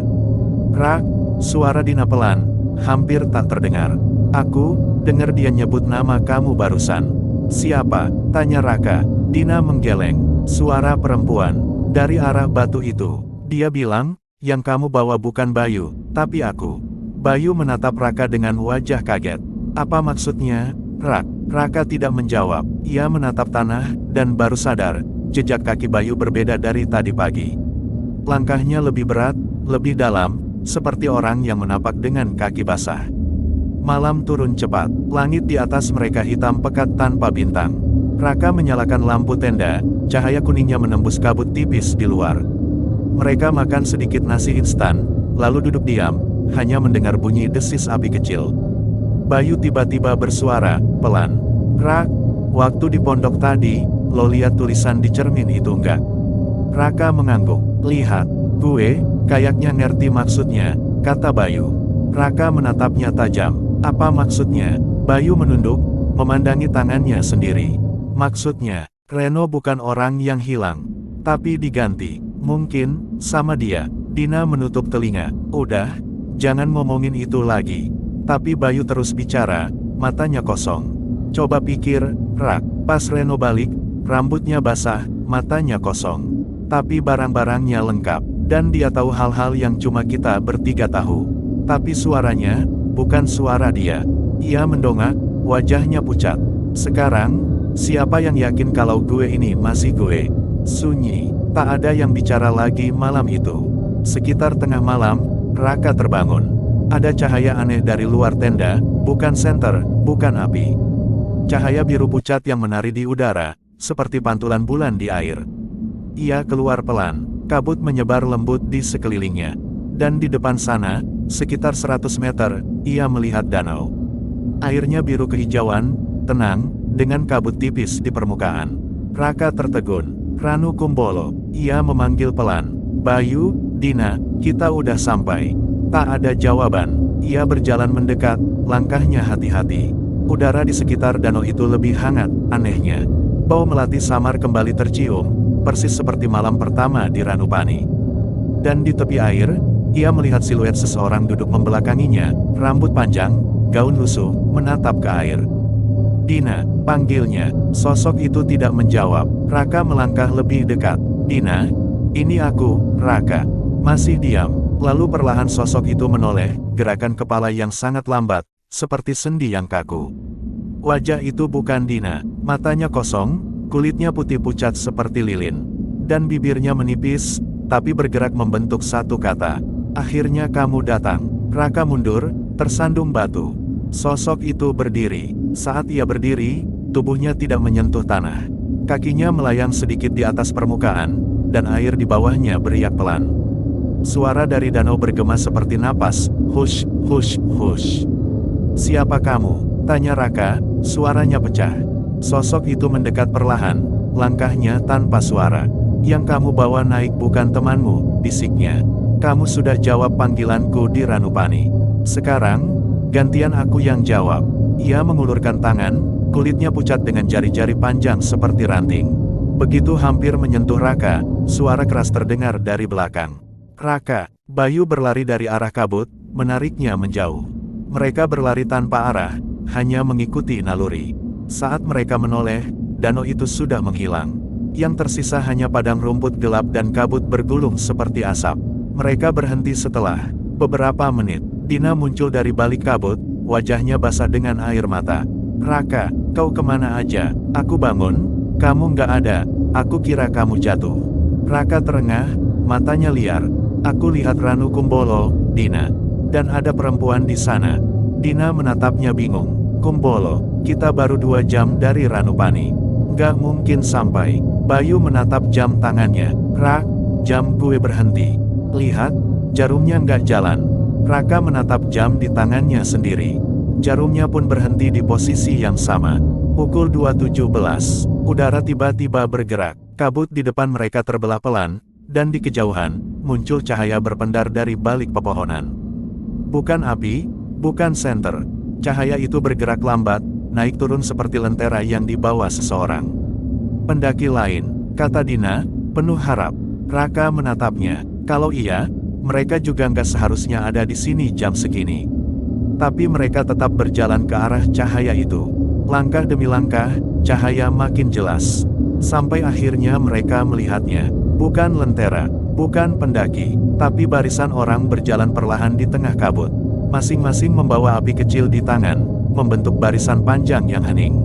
Rak, suara Dina pelan, hampir tak terdengar. Aku, dengar dia nyebut nama kamu barusan. Siapa? Tanya Raka. Dina menggeleng. Suara perempuan. Dari arah batu itu. Dia bilang, yang kamu bawa bukan Bayu, tapi aku. Bayu menatap Raka dengan wajah kaget. Apa maksudnya? Rak. Raka tidak menjawab. Ia menatap tanah, dan baru sadar, jejak kaki Bayu berbeda dari tadi pagi. Langkahnya lebih berat, lebih dalam, seperti orang yang menapak dengan kaki basah. Malam turun cepat, langit di atas mereka hitam pekat tanpa bintang. Raka menyalakan lampu tenda, cahaya kuningnya menembus kabut tipis di luar. Mereka makan sedikit nasi instan, lalu duduk diam, hanya mendengar bunyi desis api kecil. Bayu tiba-tiba bersuara, pelan. Rak, waktu di pondok tadi, lo lihat tulisan di cermin itu enggak? Raka mengangguk. Lihat, gue, kayaknya ngerti maksudnya, kata Bayu. Raka menatapnya tajam. Apa maksudnya? Bayu menunduk, memandangi tangannya sendiri. Maksudnya, Reno bukan orang yang hilang, tapi diganti. Mungkin, sama dia. Dina menutup telinga. Udah, jangan ngomongin itu lagi. Tapi Bayu terus bicara, matanya kosong. Coba pikir, Rak. Pas Reno balik, rambutnya basah, matanya kosong. Tapi barang-barangnya lengkap, dan dia tahu hal-hal yang cuma kita bertiga tahu. Tapi suaranya, bukan suara dia. Ia mendongak, wajahnya pucat. Sekarang, siapa yang yakin kalau gue ini masih gue? Sunyi, tak ada yang bicara lagi malam itu. Sekitar tengah malam, Raka terbangun. Ada cahaya aneh dari luar tenda, bukan senter, bukan api. Cahaya biru pucat yang menari di udara, seperti pantulan bulan di air. Ia keluar pelan, kabut menyebar lembut di sekelilingnya. Dan di depan sana, sekitar 100 meter, ia melihat danau. Airnya biru kehijauan, tenang, dengan kabut tipis di permukaan. Raka tertegun. Ranu Kumbolo, ia memanggil pelan. Bayu, Dina, kita udah sampai. Tak ada jawaban. Ia berjalan mendekat, langkahnya hati-hati. Udara di sekitar danau itu lebih hangat, anehnya. Bau melati samar kembali tercium, persis seperti malam pertama di Ranupani. Dan di tepi air, ia melihat siluet seseorang duduk membelakanginya, rambut panjang, gaun lusuh, menatap ke air. Dina, panggilnya. Sosok itu tidak menjawab. Raka melangkah lebih dekat. Dina, ini aku, Raka. Masih diam. Lalu perlahan sosok itu menoleh, gerakan kepala yang sangat lambat, seperti sendi yang kaku. Wajah itu bukan Dina. Matanya kosong, kulitnya putih pucat seperti lilin. Dan bibirnya menipis, tapi bergerak membentuk satu kata. Akhirnya kamu datang. Raka mundur, tersandung batu. Sosok itu berdiri. Saat ia berdiri, tubuhnya tidak menyentuh tanah. Kakinya melayang sedikit di atas permukaan, dan air di bawahnya beriak pelan. Suara dari danau bergema seperti napas, hush, hush, hush. Siapa kamu? Tanya Raka, suaranya pecah. Sosok itu mendekat perlahan, langkahnya tanpa suara. Yang kamu bawa naik bukan temanmu, bisiknya. Kamu sudah jawab panggilanku di Ranupani. Sekarang, gantian aku yang jawab. Ia mengulurkan tangan, kulitnya pucat dengan jari-jari panjang seperti ranting. Begitu hampir menyentuh Raka, suara keras terdengar dari belakang. Raka, Bayu berlari dari arah kabut, menariknya menjauh. Mereka berlari tanpa arah, hanya mengikuti naluri. Saat mereka menoleh, danau itu sudah menghilang. Yang tersisa hanya padang rumput gelap dan kabut bergulung seperti asap. Mereka berhenti setelah beberapa menit. Dina muncul dari balik kabut, wajahnya basah dengan air mata. Raka, kau kemana aja? Aku bangun, kamu nggak ada. Aku kira kamu jatuh. Raka terengah, matanya liar. Aku lihat Ranu Kumbolo, Dina. Dan ada perempuan di sana. Dina menatapnya bingung. Kumbolo, kita baru 2 jam dari Ranupani. Nggak mungkin sampai. Bayu menatap jam tangannya. Rak, jam gue berhenti. Lihat, jarumnya nggak jalan. Raka menatap jam di tangannya sendiri. Jarumnya pun berhenti di posisi yang sama. Pukul 2.17. Udara tiba-tiba bergerak. Kabut di depan mereka terbelah pelan, dan di kejauhan, muncul cahaya berpendar dari balik pepohonan. Bukan api, bukan senter. Cahaya itu bergerak lambat, naik turun seperti lentera yang dibawa seseorang. Pendaki lain, kata Dina, penuh harap. Raka menatapnya. Kalau iya, mereka juga nggak seharusnya ada di sini jam segini. Tapi mereka tetap berjalan ke arah cahaya itu. Langkah demi langkah, cahaya makin jelas. Sampai akhirnya mereka melihatnya. Bukan lentera, bukan pendaki, tapi barisan orang berjalan perlahan di tengah kabut. Masing-masing membawa api kecil di tangan, membentuk barisan panjang yang hening.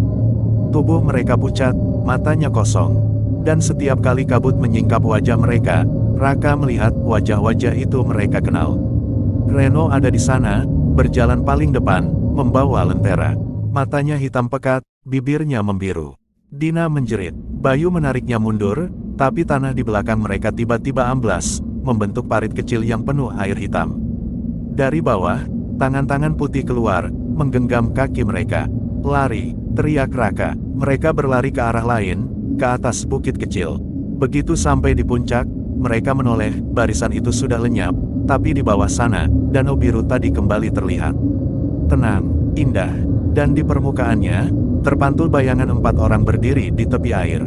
Tubuh mereka pucat, matanya kosong. Dan setiap kali kabut menyingkap wajah mereka, Raka melihat wajah-wajah itu mereka kenal. Reno ada di sana, berjalan paling depan, membawa lentera. Matanya hitam pekat, bibirnya membiru. Dina menjerit. Bayu menariknya mundur, tapi tanah di belakang mereka tiba-tiba amblas, membentuk parit kecil yang penuh air hitam. Dari bawah, tangan-tangan putih keluar, menggenggam kaki mereka. Lari, teriak Raka. Mereka berlari ke arah lain, ke atas bukit kecil. Begitu sampai di puncak, mereka menoleh, barisan itu sudah lenyap, tapi di bawah sana, danau biru tadi kembali terlihat. Tenang, indah, dan di permukaannya, terpantul bayangan 4 orang berdiri di tepi air.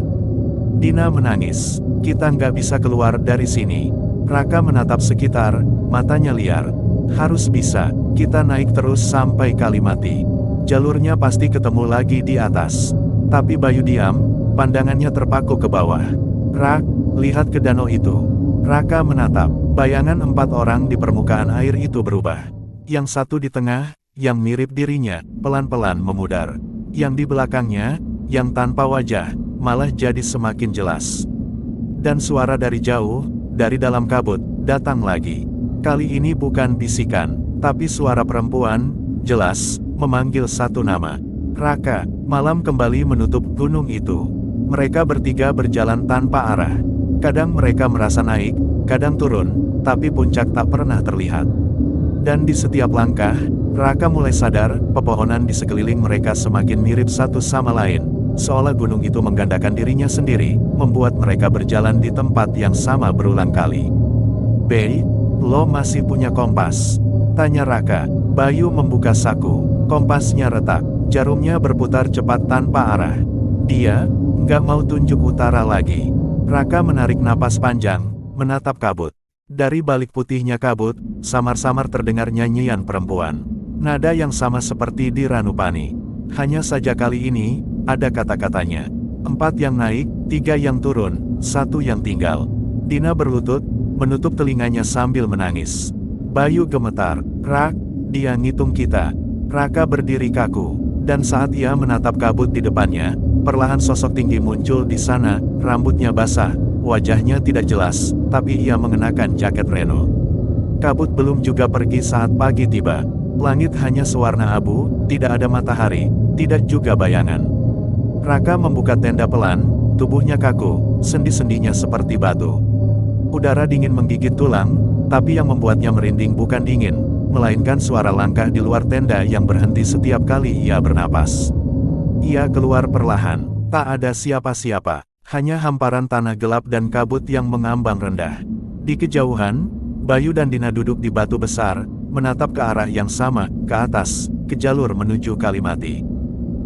Dina menangis. Kita nggak bisa keluar dari sini. Raka menatap sekitar, matanya liar. Harus bisa, kita naik terus sampai Kalimati. Jalurnya pasti ketemu lagi di atas. Tapi Bayu diam, pandangannya terpaku ke bawah. Rak, lihat ke danau itu. Raka menatap, bayangan 4 orang di permukaan air itu berubah. Yang satu di tengah, yang mirip dirinya, pelan-pelan memudar. Yang di belakangnya, yang tanpa wajah, malah jadi semakin jelas. Dan suara dari jauh, dari dalam kabut, datang lagi. Kali ini bukan bisikan, tapi suara perempuan, jelas, memanggil satu nama. Raka, malam kembali menutup gunung itu. Mereka bertiga berjalan tanpa arah. Kadang mereka merasa naik, kadang turun, tapi puncak tak pernah terlihat. Dan di setiap langkah, Raka mulai sadar, pepohonan di sekeliling mereka semakin mirip satu sama lain. Seolah gunung itu menggandakan dirinya sendiri, membuat mereka berjalan di tempat yang sama berulang kali. "Bei, lo masih punya kompas?" tanya Raka. Bayu membuka saku. Kompasnya retak, jarumnya berputar cepat tanpa arah. Dia nggak mau tunjuk utara lagi. Raka menarik napas panjang, menatap kabut. Dari balik putihnya kabut, samar-samar terdengar nyanyian perempuan. Nada yang sama seperti di Ranupani. Hanya saja kali ini, ada kata-katanya. 4 yang naik, 3 yang turun, 1 yang tinggal. Dina berlutut, menutup telinganya sambil menangis. Bayu gemetar. "Rak, dia ngitung kita." Raka berdiri kaku, dan saat ia menatap kabut di depannya, perlahan sosok tinggi muncul di sana, rambutnya basah, wajahnya tidak jelas, tapi ia mengenakan jaket Reno. Kabut belum juga pergi saat pagi tiba. Langit hanya sewarna abu, tidak ada matahari, tidak juga bayangan. Raka membuka tenda pelan, tubuhnya kaku, sendi-sendinya seperti batu. Udara dingin menggigit tulang, tapi yang membuatnya merinding bukan dingin, melainkan suara langkah di luar tenda yang berhenti setiap kali ia bernapas. Ia keluar perlahan, tak ada siapa-siapa, hanya hamparan tanah gelap dan kabut yang mengambang rendah. Di kejauhan, Bayu dan Dina duduk di batu besar, menatap ke arah yang sama, ke atas, ke jalur menuju Kalimati.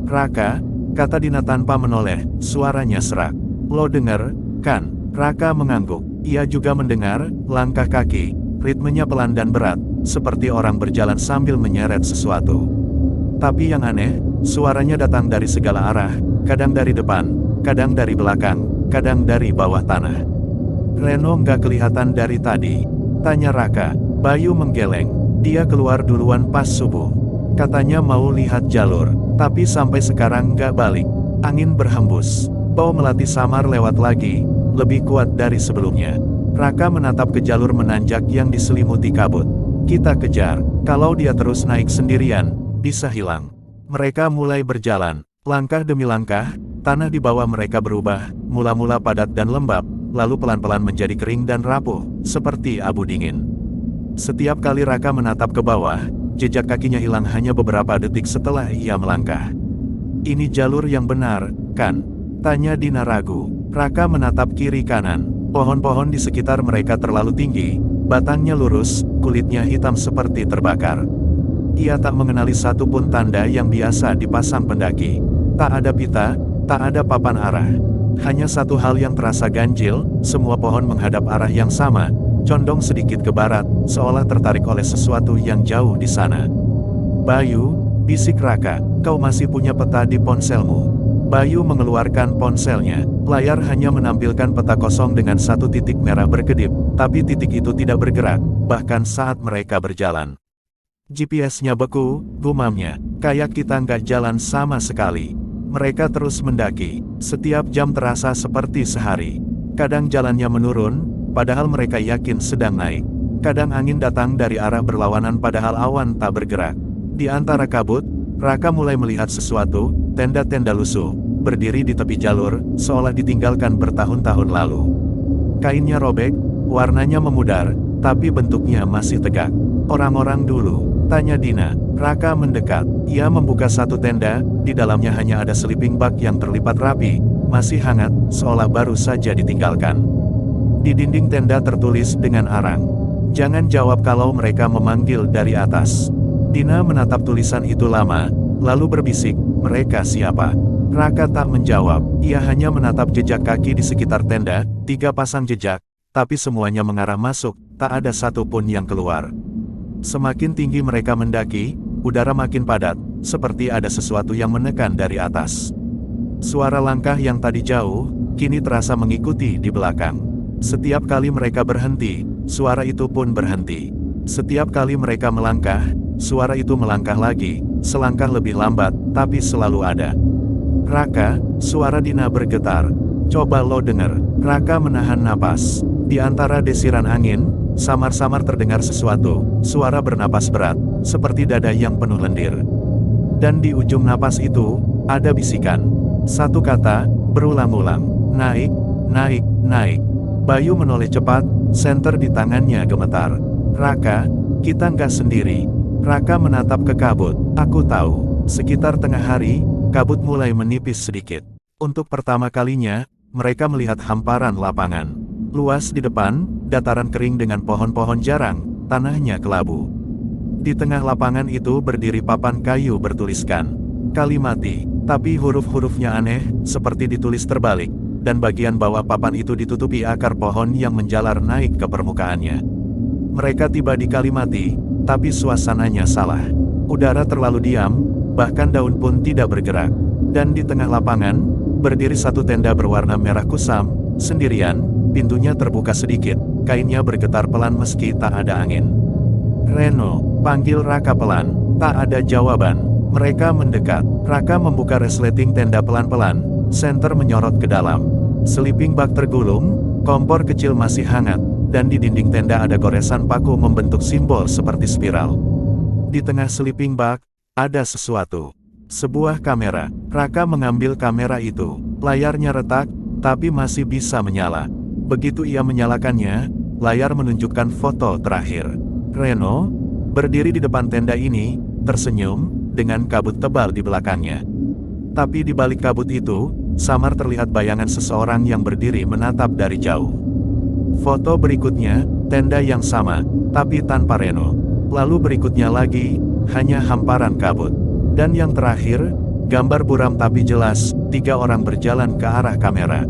"Raka," kata Dina tanpa menoleh, suaranya serak. "Lo denger, kan?" Raka mengangguk. Ia juga mendengar, langkah kaki, ritmenya pelan dan berat, seperti orang berjalan sambil menyeret sesuatu. Tapi yang aneh, suaranya datang dari segala arah, kadang dari depan, kadang dari belakang, kadang dari bawah tanah. "Reno nggak kelihatan dari tadi?" tanya Raka. Bayu menggeleng. "Dia keluar duluan pas subuh. Katanya mau lihat jalur, tapi sampai sekarang nggak balik." Angin berhembus. Bau melati samar lewat lagi, lebih kuat dari sebelumnya. Raka menatap ke jalur menanjak yang diselimuti kabut. "Kita kejar. Kalau dia terus naik sendirian, bisa hilang." Mereka mulai berjalan. Langkah demi langkah, tanah di bawah mereka berubah, mula-mula padat dan lembab, lalu pelan-pelan menjadi kering dan rapuh, seperti abu dingin. Setiap kali Raka menatap ke bawah, jejak kakinya hilang hanya beberapa detik setelah ia melangkah. "Ini jalur yang benar, kan?" tanya Dina ragu. Raka menatap kiri kanan. Pohon-pohon di sekitar mereka terlalu tinggi, batangnya lurus, kulitnya hitam seperti terbakar. Ia tak mengenali satu pun tanda yang biasa dipasang pendaki. Tak ada pita, tak ada papan arah. Hanya satu hal yang terasa ganjil, semua pohon menghadap arah yang sama, condong sedikit ke barat, seolah tertarik oleh sesuatu yang jauh di sana. "Bayu," bisik Raka, "kau masih punya peta di ponselmu?" Bayu mengeluarkan ponselnya. Layar hanya menampilkan peta kosong dengan satu titik merah berkedip, tapi titik itu tidak bergerak, bahkan saat mereka berjalan. "GPS-nya beku," gumamnya. "Kayak kita nggak jalan sama sekali." Mereka terus mendaki. Setiap jam terasa seperti sehari. Kadang jalannya menurun, padahal mereka yakin sedang naik. Kadang angin datang dari arah berlawanan padahal awan tak bergerak. Di antara kabut, Raka mulai melihat sesuatu, tenda-tenda lusuh, berdiri di tepi jalur, seolah ditinggalkan bertahun-tahun lalu. Kainnya robek, warnanya memudar, tapi bentuknya masih tegak. "Orang-orang dulu?" tanya Dina. Raka mendekat. Ia membuka satu tenda, di dalamnya hanya ada sleeping bag yang terlipat rapi, masih hangat, seolah baru saja ditinggalkan. Di dinding tenda tertulis dengan arang, Jangan jawab kalau mereka memanggil dari atas. Dina menatap tulisan itu lama, lalu berbisik, mereka siapa? Raka tak menjawab, ia hanya menatap jejak kaki di sekitar tenda, 3 pasang jejak, tapi semuanya mengarah masuk, tak ada satupun yang keluar. Semakin tinggi mereka mendaki, udara makin padat, seperti ada sesuatu yang menekan dari atas. Suara langkah yang tadi jauh, kini terasa mengikuti di belakang. Setiap kali mereka berhenti, suara itu pun berhenti. Setiap kali mereka melangkah, suara itu melangkah lagi, selangkah lebih lambat, tapi selalu ada. Raka, suara Dina bergetar. Coba lo denger. Raka menahan napas. Di antara desiran angin, samar-samar terdengar sesuatu, suara bernapas berat, seperti dada yang penuh lendir. Dan di ujung napas itu, ada bisikan. Satu kata, berulang-ulang. Naik, naik, naik. Bayu menoleh cepat, senter di tangannya gemetar. Raka, kita nggak sendiri. Raka menatap ke kabut. Aku tahu. Sekitar tengah hari, kabut mulai menipis sedikit. Untuk pertama kalinya, mereka melihat hamparan lapangan. Luas di depan, dataran kering dengan pohon-pohon jarang, tanahnya kelabu. Di tengah lapangan itu berdiri papan kayu bertuliskan Kalimati, tapi huruf-hurufnya aneh, seperti ditulis terbalik, dan bagian bawah papan itu ditutupi akar pohon yang menjalar naik ke permukaannya. Mereka tiba di Kalimati, tapi suasananya salah. Udara terlalu diam, bahkan daun pun tidak bergerak. Dan di tengah lapangan, berdiri satu tenda berwarna merah kusam, sendirian, pintunya terbuka sedikit, kainnya bergetar pelan meski tak ada angin. Reno, panggil Raka pelan, tak ada jawaban. Mereka mendekat, Raka membuka resleting tenda pelan-pelan, senter menyorot ke dalam. Sleeping bag tergulung, kompor kecil masih hangat, dan di dinding tenda ada goresan paku membentuk simbol seperti spiral. Di tengah sleeping bag, ada sesuatu. Sebuah kamera. Raka mengambil kamera itu. Layarnya retak, tapi masih bisa menyala. Begitu ia menyalakannya, layar menunjukkan foto terakhir. Reno, berdiri di depan tenda ini, tersenyum, dengan kabut tebal di belakangnya. Tapi di balik kabut itu, samar terlihat bayangan seseorang yang berdiri menatap dari jauh. Foto berikutnya, tenda yang sama, tapi tanpa Reno. Lalu berikutnya lagi, hanya hamparan kabut. Dan yang terakhir, gambar buram tapi jelas, 3 orang berjalan ke arah kamera.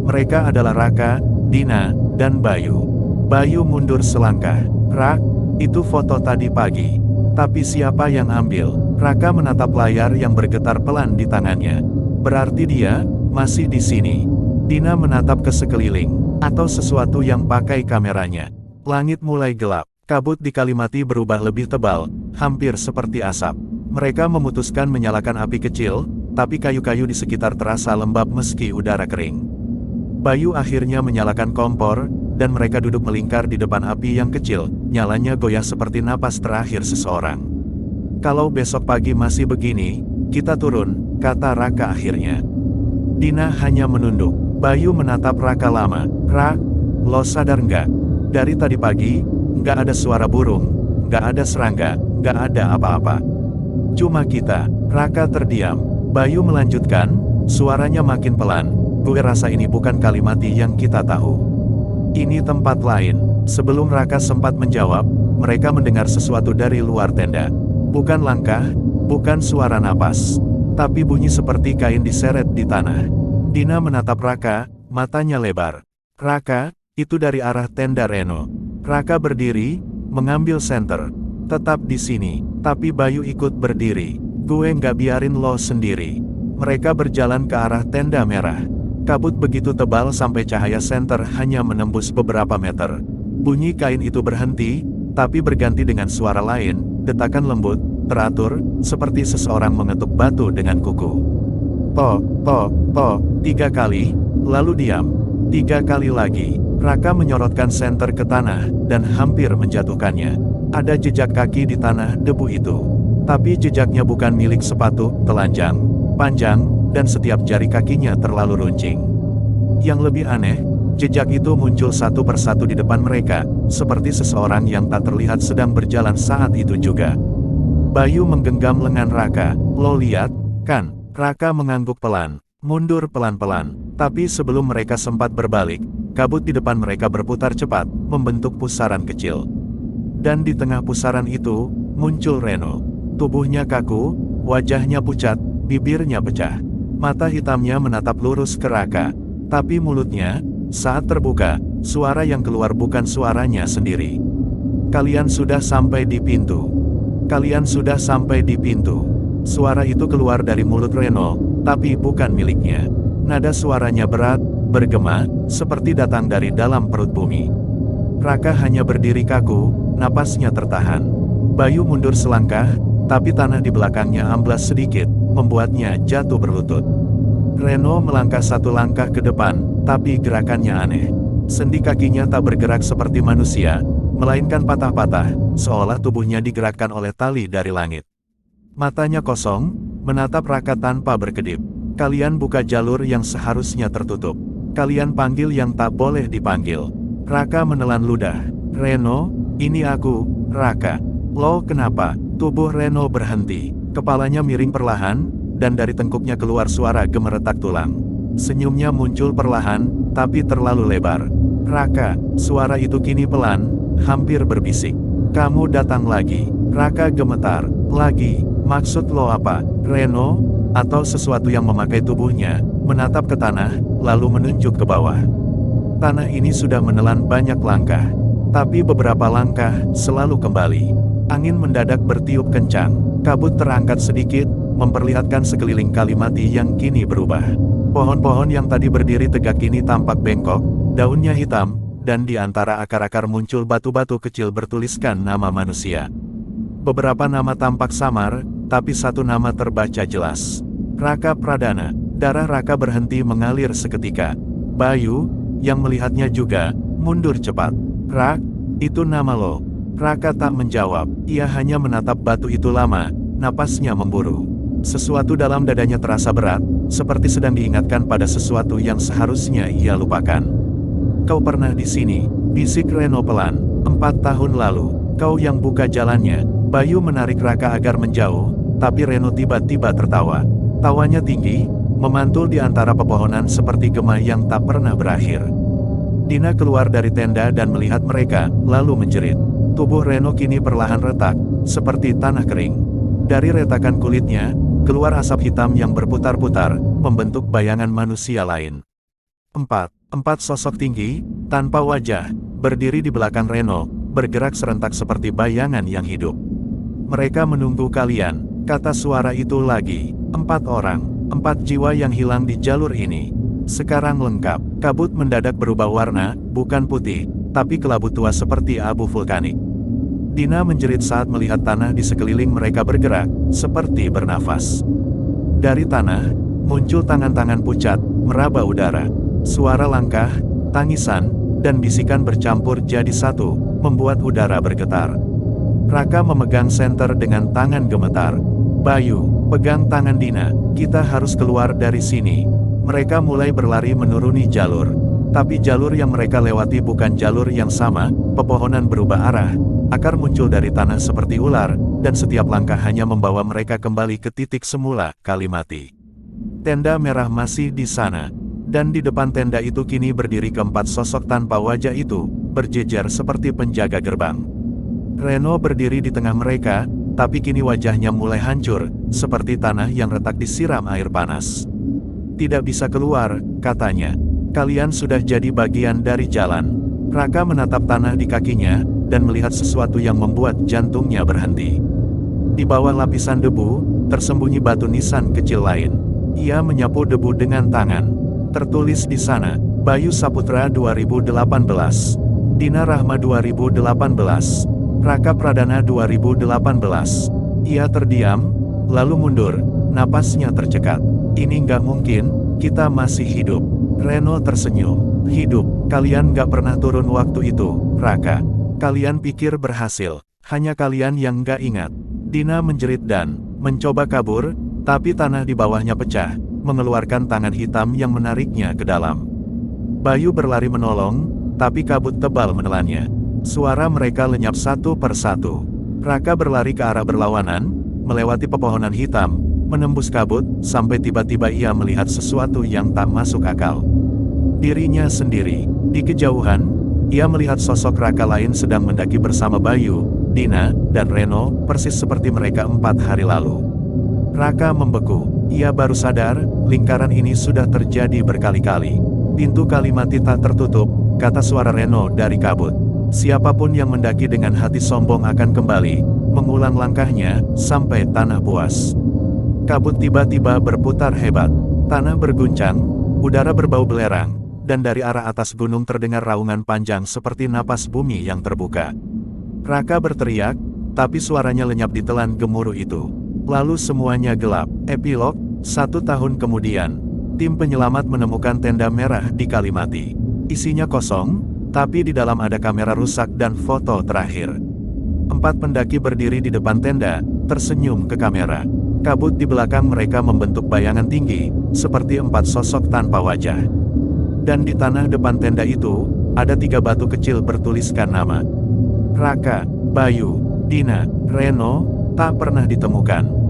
Mereka adalah Raka, Dina, dan Bayu. Bayu mundur selangkah. Rak, itu foto tadi pagi. Tapi siapa yang ambil? Raka menatap layar yang bergetar pelan di tangannya. Berarti dia masih di sini. Dina menatap ke sekeliling, atau sesuatu yang pakai kameranya. Langit mulai gelap. Kabut di Kalimati berubah lebih tebal, hampir seperti asap. Mereka memutuskan menyalakan api kecil, tapi kayu-kayu di sekitar terasa lembab meski udara kering. Bayu akhirnya menyalakan kompor, dan mereka duduk melingkar di depan api yang kecil, nyalanya goyah seperti napas terakhir seseorang. Kalau besok pagi masih begini, kita turun, kata Raka akhirnya. Dina hanya menunduk. Bayu menatap Raka lama. Rak, lo sadar nggak? Dari tadi pagi, nggak ada suara burung, nggak ada serangga, nggak ada apa-apa. Cuma kita. Raka terdiam. Bayu melanjutkan, suaranya makin pelan. Gue rasa ini bukan Kalimati yang kita tahu. Ini tempat lain. Sebelum Raka sempat menjawab, mereka mendengar sesuatu dari luar tenda. Bukan langkah, bukan suara napas, tapi bunyi seperti kain diseret di tanah. Dina menatap Raka, matanya lebar. Raka, itu dari arah tenda Reno. Raka berdiri, mengambil senter. Tetap di sini, tapi Bayu ikut berdiri. Gue nggak biarin lo sendiri. Mereka berjalan ke arah tenda merah. Kabut begitu tebal sampai cahaya senter hanya menembus beberapa meter. Bunyi kain itu berhenti, tapi berganti dengan suara lain, detakan lembut, teratur, seperti seseorang mengetuk batu dengan kuku. Po, po, po, 3 kali, lalu diam. 3 kali lagi. Raka menyorotkan senter ke tanah, dan hampir menjatuhkannya. Ada jejak kaki di tanah debu itu. Tapi jejaknya bukan milik sepatu, telanjang, panjang, dan setiap jari kakinya terlalu runcing. Yang lebih aneh, jejak itu muncul satu persatu di depan mereka, seperti seseorang yang tak terlihat sedang berjalan saat itu juga. Bayu menggenggam lengan Raka. Lo lihat, kan? Raka mengangguk pelan, mundur pelan-pelan. Tapi sebelum mereka sempat berbalik, kabut di depan mereka berputar cepat, membentuk pusaran kecil. Dan di tengah pusaran itu, muncul Reno. Tubuhnya kaku, wajahnya pucat, bibirnya pecah. Mata hitamnya menatap lurus ke Raka. Tapi mulutnya, saat terbuka, suara yang keluar bukan suaranya sendiri. Kalian sudah sampai di pintu. Kalian sudah sampai di pintu. Suara itu keluar dari mulut Reno, tapi bukan miliknya. Nada suaranya berat, bergema, seperti datang dari dalam perut bumi. Raka hanya berdiri kaku, napasnya tertahan. Bayu mundur selangkah, tapi tanah di belakangnya amblas sedikit, membuatnya jatuh berlutut. Reno melangkah satu langkah ke depan, tapi gerakannya aneh. Sendi kakinya tak bergerak seperti manusia, melainkan patah-patah, seolah tubuhnya digerakkan oleh tali dari langit. Matanya kosong, menatap Raka tanpa berkedip. Kalian buka jalur yang seharusnya tertutup. Kalian panggil yang tak boleh dipanggil. Raka menelan ludah. Reno, ini aku, Raka. Lo kenapa? Tubuh Reno berhenti. Kepalanya miring perlahan, dan dari tengkuknya keluar suara gemeretak tulang. Senyumnya muncul perlahan, tapi terlalu lebar. Raka, suara itu kini pelan, hampir berbisik. Kamu datang lagi. Raka gemetar. Lagi, maksud lo apa, Reno? Atau sesuatu yang memakai tubuhnya, menatap ke tanah, lalu menunjuk ke bawah. Tanah ini sudah menelan banyak langkah. Tapi beberapa langkah, selalu kembali. Angin mendadak bertiup kencang, kabut terangkat sedikit, memperlihatkan sekeliling Kalimati yang kini berubah. Pohon-pohon yang tadi berdiri tegak kini tampak bengkok, daunnya hitam, dan di antara akar-akar muncul batu-batu kecil bertuliskan nama manusia. Beberapa nama tampak samar, tapi satu nama terbaca jelas. Raka Pradana. Darah Raka berhenti mengalir seketika. Bayu, yang melihatnya juga, mundur cepat. Rak, itu nama lo. Raka tak menjawab, ia hanya menatap batu itu lama, napasnya memburu. Sesuatu dalam dadanya terasa berat, seperti sedang diingatkan pada sesuatu yang seharusnya ia lupakan. Kau pernah di sini, bisik Reno pelan. 4 tahun lalu, kau yang buka jalannya. Bayu menarik Raka agar menjauh, tapi Reno tiba-tiba tertawa. Tawanya tinggi, memantul di antara pepohonan seperti gema yang tak pernah berakhir. Dina keluar dari tenda dan melihat mereka, lalu menjerit. Tubuh Reno kini perlahan retak, seperti tanah kering. Dari retakan kulitnya, keluar asap hitam yang berputar-putar, membentuk bayangan manusia lain. Empat sosok tinggi, tanpa wajah, berdiri di belakang Reno, bergerak serentak seperti bayangan yang hidup. Mereka menunggu kalian, kata suara itu lagi. 4 orang, 4 jiwa yang hilang di jalur ini. Sekarang lengkap. Kabut mendadak berubah warna, bukan putih, tapi kelabu tua seperti abu vulkanik. Dina menjerit saat melihat tanah di sekeliling mereka bergerak, seperti bernafas. Dari tanah, muncul tangan-tangan pucat, meraba udara. Suara langkah, tangisan, dan bisikan bercampur jadi satu, membuat udara bergetar. Raka memegang senter dengan tangan gemetar. Bayu, pegang tangan Dina, kita harus keluar dari sini. Mereka mulai berlari menuruni jalur. Tapi jalur yang mereka lewati bukan jalur yang sama, pepohonan berubah arah, akar muncul dari tanah seperti ular, dan setiap langkah hanya membawa mereka kembali ke titik semula, Kalimati. Tenda merah masih di sana, dan di depan tenda itu kini berdiri keempat sosok tanpa wajah itu, berjejer seperti penjaga gerbang. Reno berdiri di tengah mereka, tapi kini wajahnya mulai hancur, seperti tanah yang retak disiram air panas. Tidak bisa keluar, katanya. Kalian sudah jadi bagian dari jalan. Raka menatap tanah di kakinya, dan melihat sesuatu yang membuat jantungnya berhenti. Di bawah lapisan debu, tersembunyi batu nisan kecil lain. Ia menyapu debu dengan tangan. Tertulis di sana, Bayu Saputra 2018. Dina Rahma 2018. Raka Pradana 2018. Ia terdiam, lalu mundur, napasnya tercekat. Ini nggak mungkin, kita masih hidup. Reno tersenyum. Hidup, kalian nggak pernah turun waktu itu, Raka. Kalian pikir berhasil, hanya kalian yang nggak ingat. Dina menjerit dan mencoba kabur, tapi tanah di bawahnya pecah, mengeluarkan tangan hitam yang menariknya ke dalam. Bayu berlari menolong, tapi kabut tebal menelannya. Suara mereka lenyap satu per satu. Raka berlari ke arah berlawanan, melewati pepohonan hitam, menembus kabut, sampai tiba-tiba ia melihat sesuatu yang tak masuk akal. Dirinya sendiri. Di kejauhan, ia melihat sosok Raka lain sedang mendaki bersama Bayu, Dina, dan Reno, persis seperti mereka 4 hari lalu. Raka membeku. Ia baru sadar, lingkaran ini sudah terjadi berkali-kali. Pintu Kalimati tak tertutup, kata suara Reno dari kabut. Siapapun yang mendaki dengan hati sombong akan kembali, mengulang langkahnya, sampai tanah puas. Kabut tiba-tiba berputar hebat. Tanah berguncang, udara berbau belerang, dan dari arah atas gunung terdengar raungan panjang seperti napas bumi yang terbuka. Raka berteriak, tapi suaranya lenyap ditelan gemuruh itu. Lalu semuanya gelap. Epilog, 1 tahun kemudian, tim penyelamat menemukan tenda merah di Kalimati. Isinya kosong, tapi di dalam ada kamera rusak dan foto terakhir. 4 pendaki berdiri di depan tenda, tersenyum ke kamera. Kabut di belakang mereka membentuk bayangan tinggi, seperti 4 sosok tanpa wajah. Dan di tanah depan tenda itu, ada 3 batu kecil bertuliskan nama. Raka, Bayu, Dina, Reno, tak pernah ditemukan.